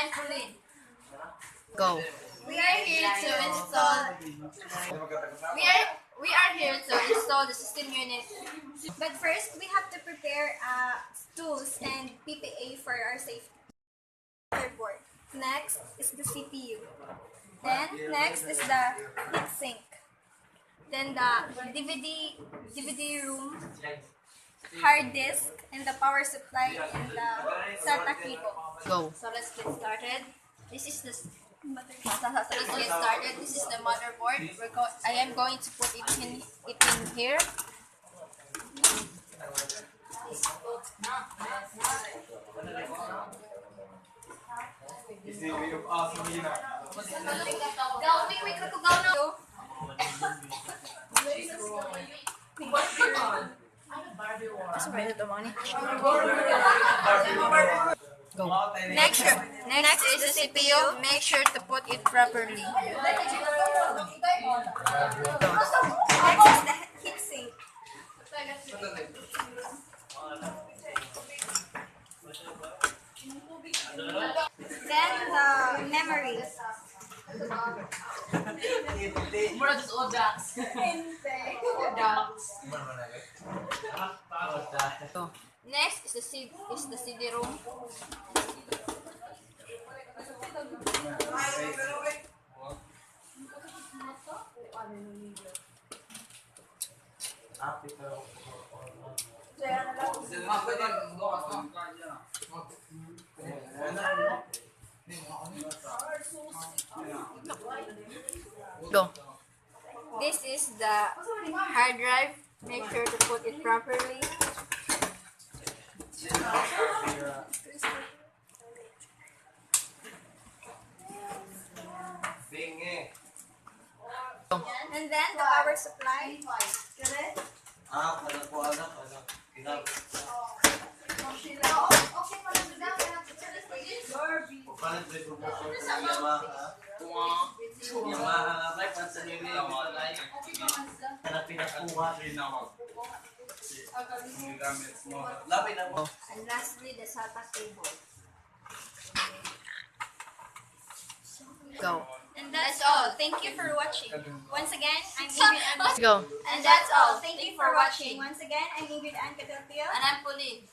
I'm Pauline. Go. We are here to install. We are here to install the system unit. But first, we have to prepare tools and PPA for our safety. Motherboard. Next is the CPU. Then next is the heatsink. Then the DVD room, hard disk, and the power supply and the SATA cable. Go. So let's get started. This is the This is the motherboard. I am going to put it in here. Go. Next is the CPU. Make sure to put it properly. Next is the heatsink. Then the memory. Go. Next is the CD-ROM. Go. This is the hard drive. Make sure to put it properly. And then the power supply. And lastly, the SATA cable. Go. And that's all. Thank you for watching. Once again, I'm Ingrid. Go. And that's all. Thank you for watching. Once again, I'm Ingrid Ann Cadelpio. And I'm Pauline.